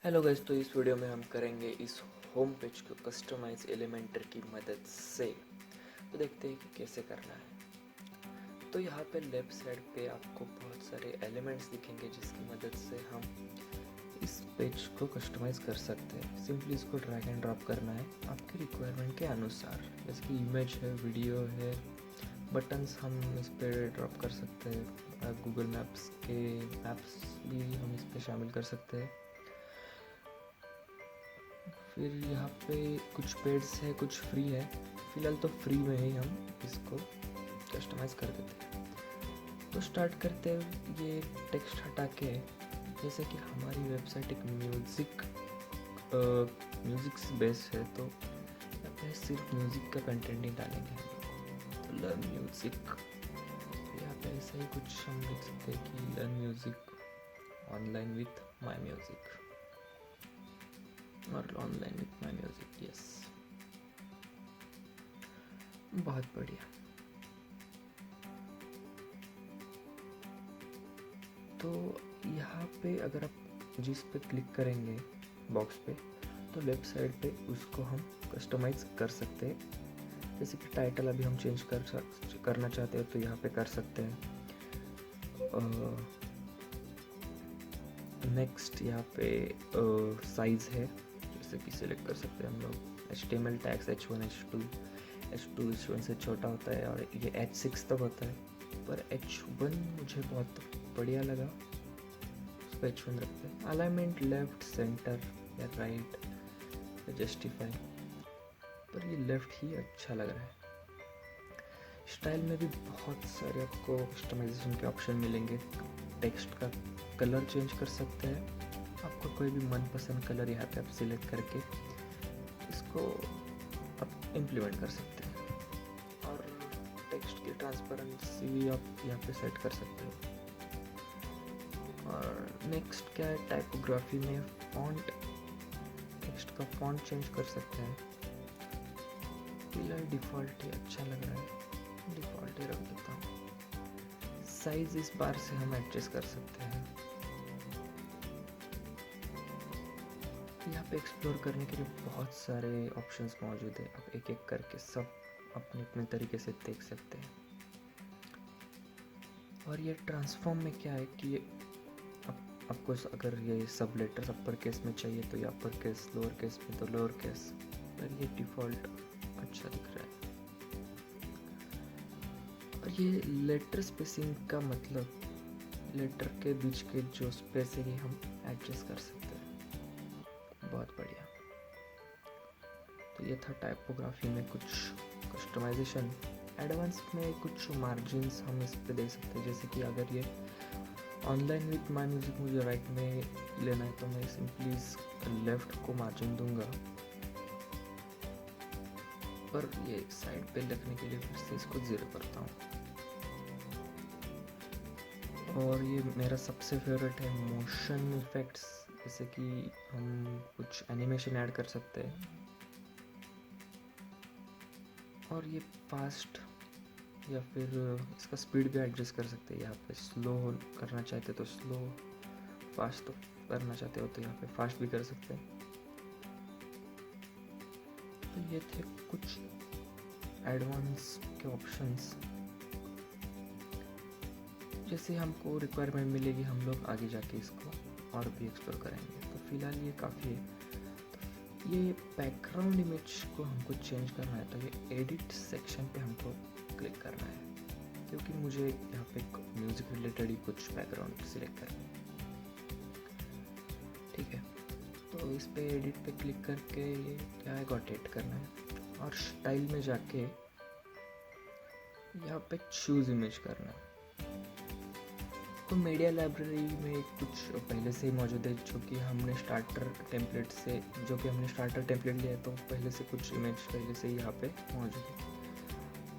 Hello guys, तो इस video में हम करेंगे इस होम पेज को कस्टमाइज एलिमेंटर की मदद से। तो देखते हैं कि कैसे करना है। तो यहाँ पे लेफ्ट साइड पे आपको बहुत सारे एलिमेंट्स दिखेंगे जिसकी मदद से हम इस पेज को कस्टमाइज कर सकते हैं। सिंपली इसको ड्रैग एंड ड्रॉप करना है आपके रिक्वायरमेंट के अनुसार। जैसे कि इमेज है, वीडियो है, बटन्स हम इस पर ड्रॉप कर सकते हैं। गूगल मैप्स के मैप्स भी हम इस पर शामिल कर सकते हैं। फिर यहाँ पे कुछ पेड्स है, कुछ फ्री है। फिलहाल तो फ्री में ही हम इसको कस्टमाइज कर देते हैं। तो स्टार्ट करते हैं ये टेक्स्ट हटा के। जैसे कि हमारी वेबसाइट एक म्यूज़िक से बेस्ड है, तो यहाँ पे सिर्फ म्यूज़िक का कंटेंट ही डालेंगे। तो लर्न म्यूज़िक, यहाँ पे ऐसा ही कुछ हम लिख सकते हैं कि learn music online with my music और online with my music. Yes, बहुत बढ़िया। तो यहाँ पे अगर आप जिस पे क्लिक करेंगे बॉक्स पे, तो लेफ्ट साइड पे उसको हम कस्टमाइज कर सकते हैं। जैसे कि टाइटल अभी हम चेंज करना चाहते हैं तो यहाँ पे कर सकते हैं। नेक्स्ट यहाँ पे साइज़ है, जैसे कि सिलेक्ट कर सकते हैं हम लोग। HTML tags H1 H2 H1 से छोटा होता है और ये H6 तक होता है, पर H1 मुझे बहुत बढ़िया लगा, उसको H1 रखते हैं। अलाइनमेंट लेफ्ट, सेंटर या राइट या जस्टिफाई, पर ये लेफ्ट ही अच्छा लग रहा है। स्टाइल में भी बहुत सारे आपको कस्टमाइजेशन के ऑप्शन मिलेंगे। टेक्स्ट का कलर चेंज कर सकते हैं, आपको कोई भी मनपसंद कलर यहाँ पे आप सिलेक्ट करके इसको आप इम्प्लीमेंट कर सकते हैं। और टेक्स्ट की ट्रांसपेरेंसी भी आप यहाँ पे सेट कर सकते हो। और नेक्स्ट क्या है, टाइपोग्राफी में फॉन्ट, टेक्स्ट का फॉन्ट चेंज कर सकते हैं। फिलहाल डिफ़ॉल्ट ही अच्छा लग रहा है, डिफ़ॉल्ट ही रख देता हूँ। साइज इस बार से हम एडजस्ट कर सकते हैं। यहाँ पे एक्सप्लोर करने के लिए बहुत सारे ऑप्शंस मौजूद है। आप एक एक करके सब अपने अपने तरीके से देख सकते हैं। और ये ट्रांसफॉर्म में क्या है कि आपको अगर ये सब लेटर्स अपर केस में चाहिए तो ये अपर केस, लोअर केस में तो लोअर केस, पर ये डिफ़ॉल्ट अच्छा दिख रहा है। और ये लेटर स्पेसिंग का मतलब लेटर के बीच के जो स्पेस है ये हम एडजस्ट कर सकते हैं। बहुत बढ़िया। तो ये था टाइपोग्राफी में कुछ कस्टमाइजेशन। एडवांस में कुछ मार्जिन्स हम इस पे दे सकते हैं। जैसे कि अगर ये ऑनलाइन विथ माई म्यूजिक मुझे राइट में लेना है तो मैं सिंपली लेफ्ट को मार्जिन दूंगा, पर ये साइड पे लिखने के लिए फिर से इसको 0 करता हूँ। और ये मेरा सबसे फेवरेट है मोशन इफेक्ट्स, जैसे कि हम कुछ एनिमेशन ऐड कर सकते हैं। और ये फास्ट या फिर इसका स्पीड भी एडजस्ट कर सकते हैं। यहाँ पे स्लो करना चाहते तो स्लो, फास्ट तो करना चाहते हो तो यहाँ पे फास्ट भी कर सकते हैं। तो ये थे कुछ एडवांस के ऑप्शंस। जैसे हमको रिक्वायरमेंट मिलेगी हम लोग आगे जाके इसको और भी एक्सप्लोर करेंगे। तो फिलहाल ये काफ़ी है। तो ये बैकग्राउंड इमेज को हमको चेंज करना है, तो ये एडिट सेक्शन पे हमको क्लिक करना है, क्योंकि मुझे यहाँ पे म्यूज़िक रिलेटेड ही कुछ बैकग्राउंड सिलेक्ट करना है। ठीक है, तो इस पे एडिट पे क्लिक करके ये क्या है, रोटेट करना है। और स्टाइल में जाके यहाँ पे चूज़ इमेज करना है। तो मीडिया लाइब्रेरी में कुछ पहले से ही मौजूद है, जो कि हमने स्टार्टर टेम्पलेट लिया है, तो पहले से कुछ इमेज पहले से ही यहाँ पे मौजूद है।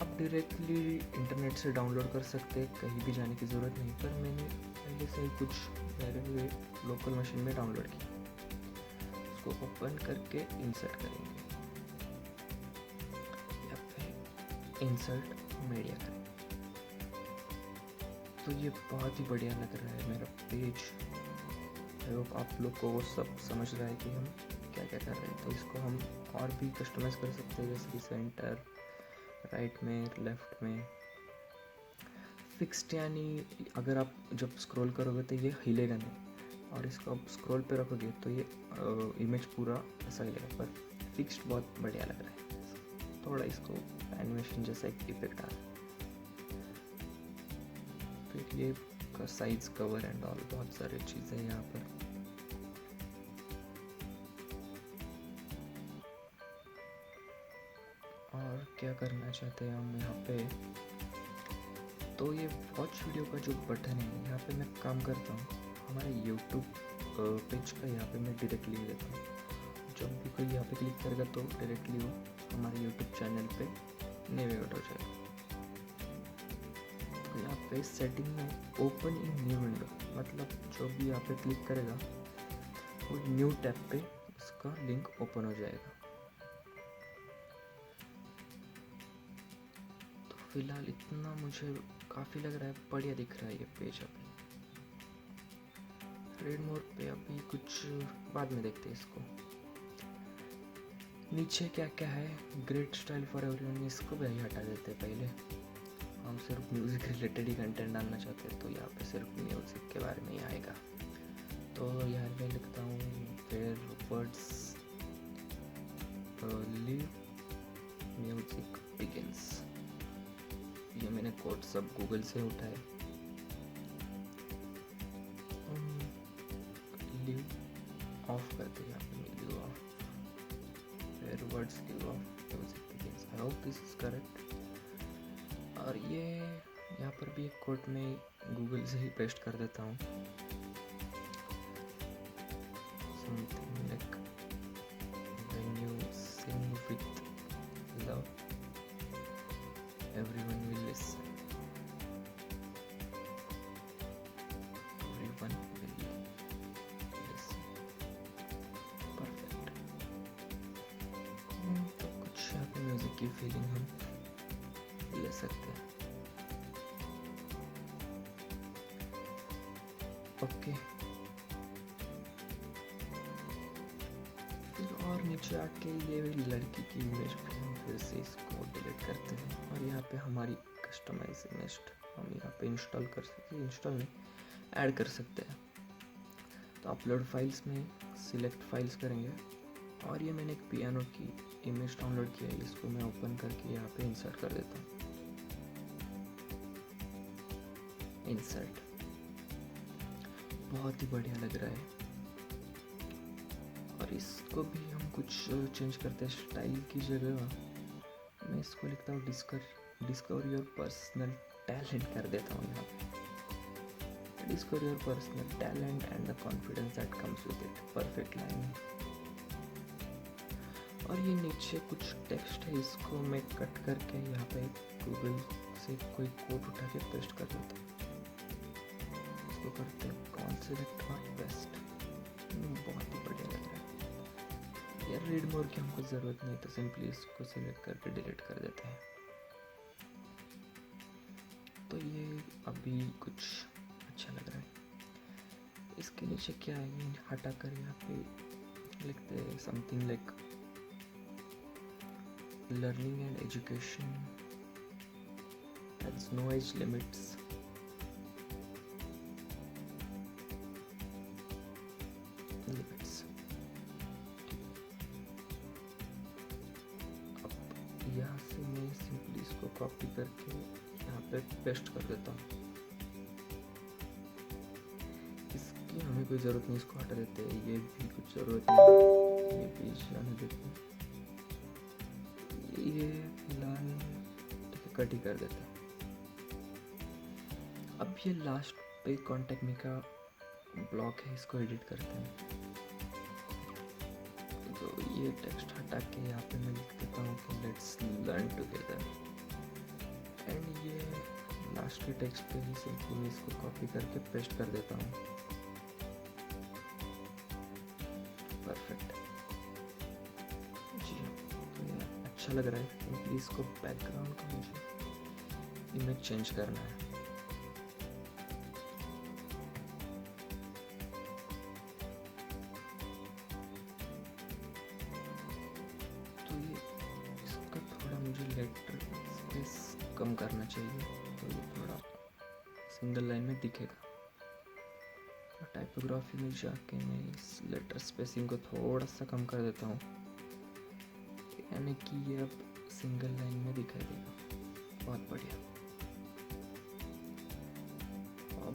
आप डायरेक्टली इंटरनेट से डाउनलोड कर सकते हैं, कहीं भी जाने की ज़रूरत नहीं। पर मैंने पहले से ही कुछ मेरे लोकल मशीन में डाउनलोड किया। उसको ओपन करके इंसर्ट करेंगे, या फिर इंसर्ट मीडिया करेंगे। तो ये बहुत ही बढ़िया लग रहा है मेरा पेज। आई होप आप लोग को वो सब समझ रहा है कि हम क्या क्या कर रहे हैं। तो इसको हम और भी कस्टमाइज़ कर सकते हैं, जैसे कि सेंटर, राइट में, लेफ्ट में, फिक्स्ड, यानी अगर आप जब स्क्रॉल करोगे तो ये हिलेगा नहीं, और इसको आप स्क्रॉल पे रखोगे तो ये इमेज पूरा ऐसा हिलेगा। पर फिक्स्ड बहुत बढ़िया लग रहा है, थोड़ा इसको एनिमेशन जैसा एक इफेक्ट आ रहा है। फिर ये साइज, कवर एंड ऑल, बहुत सारी चीज़ें हैं यहाँ पर। और क्या करना चाहते हैं हम यहाँ पे, तो ये वॉच वीडियो का जो बटन है यहाँ पे मैं काम करता हूँ, हमारे यूट्यूब पेज का यहाँ पे मैं डायरेक्टली देता हूँ। जब भी कोई यहाँ पे क्लिक करेगा तो डायरेक्टली वो हमारे यूट्यूब चैनल पे नेविगेट हो जाएगा। तो यहाँ पे सेटिंग में ओपन इन न्यू विंडो, मतलब जो भी यहाँ पे क्लिक करेगा वो न्यू टैब पे उसका लिंक ओपन हो जाएगा। तो फिलहाल इतना मुझे काफ़ी लग रहा है, बढ़िया दिख रहा है ये पेज। अभी रीड मोर पे अभी कुछ बाद में देखते हैं इसको। नीचे क्या क्या है, ग्रेट स्टाइल फॉर एवरीवन, इसको भी हटा देते हैं पहले। हम सिर्फ म्यूज़िक रिलेटेड ही कंटेंट डालना चाहते हैं, तो यहाँ पे सिर्फ म्यूज़िक के बारे में ही आएगा। तो यहाँ मैं लिखता हूँ फिर वर्ड्स लिव म्यूजिक बिगिंस। ये मैंने कोड सब गूगल से उठाए। लिव ऑफ करते हैं, यहाँ पे लिव ऑफ, फिर words live of music begins. I hope this is correct. और ये यहाँ पर भी एक कोड में गूगल से ही पेस्ट कर देता हूँ, something like when you sing with love everyone will listen, everyone will listen, perfect। तो कुछ यहाँ पे म्यूजिक की फीलिंग हम ले सकते हैं। ओके, फिर और नीचे आके ये लड़की की इमेज फिर से इसको डिलीट करते हैं, और यहाँ पे हमारी कस्टमाइज इमेज हम यहाँ पे इंस्टॉल कर सकते हैं, इंस्टॉल नहीं ऐड कर सकते हैं। तो अपलोड फाइल्स में सिलेक्ट फाइल्स करेंगे, और ये मैंने एक पियानो की इमेज डाउनलोड किया है, इसको मैं ओपन करके यहाँ पे इंसर्ट कर देता हूँ। इंसर्ट बहुत ही बढ़िया लग रहा है। और इसको भी हम कुछ चेंज करते हैं, स्टाइल की जगह मैं इसको लिखता हूँ डिस्कवर योर पर्सनल टैलेंट कर देता हूँ यहाँ पे। Discover your personal talent and the confidence that comes with it, perfect line है। और ये नीचे कुछ टेक्स्ट है, इसको मैं कट करके यहाँ पे गूगल से कोई कोड उठा के पेस्ट कर देता हूँ। इसको करते हैं कौन सेलेक्ट बेस्ट, बहुत ही बढ़िया लग रहा है। यार रीड मोर की हमको ज़रूरत नहीं, तो सिंपली इसको सिलेक्ट करके डिलीट कर देते हैं। तो ये अभी कुछ अच्छा लग रहा है। इसके नीचे क्या है, ये हटा कर यहाँ पे लिखते हैं something like learning and education has no age limits. यहाँ से मैं सिंपली इसको कॉपी करके यहाँ पे पेस्ट कर देता हूँ। इसकी हमें कोई ज़रूरत नहीं, इसको हटा देते हैं। ये भी कुछ ज़रूरत नहीं, ये पेज आने देते हैं। ये फिलहाल कट ही कर देते हैं। अब ये लास्ट पे कॉन्टेक्ट मी का ब्लॉक है, इसको एडिट करते हैं। तो ये टेक्स्ट हटा के यहाँ पे मैं लिख देता हूँ कि लेट्स लर्न टुगेदर। एंड ये लास्ट के टेक्स्ट पे ही सिंपली मैं इसको कॉपी करके पेस्ट कर देता हूँ। परफेक्ट जी, तो ये अच्छा लग रहा है। सिंपली इसको बैकग्राउंड का मुझे इमेज चेंज करना है। कैरेक्टर स्पेस कम करना चाहिए, तो ये थोड़ा सिंगल लाइन में दिखेगा। और टाइपोग्राफी में जाके मैं इस लेटर स्पेसिंग को थोड़ा सा कम कर देता हूँ, यानी कि ये अब सिंगल लाइन में दिखाई देगा। बहुत बढ़िया। अब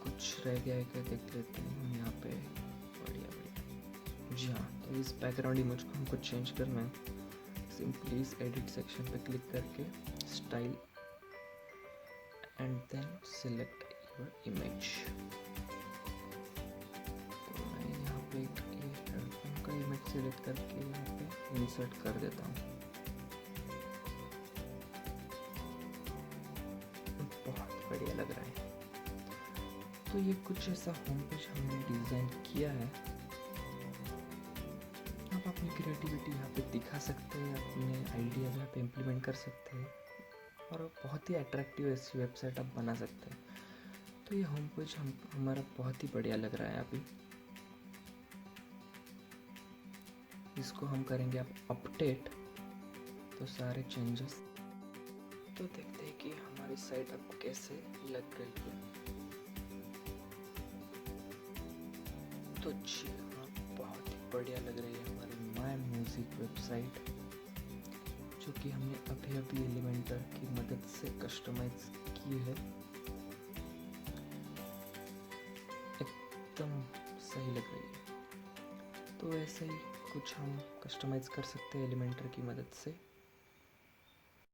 कुछ रह गया है क्या देख लेते हैं हम यहाँ पे। बढ़िया बढ़िया। जी हाँ, तो इस बैकग्राउंड इमेज को हमको चेंज करना है। सिंपली इस एडिट सेक्शन पे क्लिक करके style and then select your image. तो मैं यहाँ पे ये हेडफोन का इमेज सिलेक्ट करके यहाँ पे इंसर्ट कर देता हूँ। बहुत बढ़िया लग रहा है। तो ये कुछ ऐसा होम पेज हमने डिज़ाइन किया है। आप अपनी क्रिएटिविटी यहाँ पे दिखा सकते हैं, अपने आइडिया यहाँ पे इम्प्लीमेंट कर सकते हैं और बहुत ही अट्रैक्टिव ऐसी वेबसाइट आप बना सकते हैं। तो ये होम पेज हमारा बहुत ही बढ़िया लग रहा है। अभी इसको हम करेंगे अब अपडेट, तो सारे चेंजेस। तो देखते हैं कि हमारी साइट अब कैसे लग रही है। तो जी हाँ, बहुत ही बढ़िया लग रही है हमारी माय म्यूजिक वेबसाइट, जो कि हमने अभी अभी एलिमेंटर की मदद से कस्टमाइज की है। एकदम सही लग रही है। तो ऐसे ही कुछ हम कस्टमाइज कर सकते हैं एलिमेंटर की मदद से।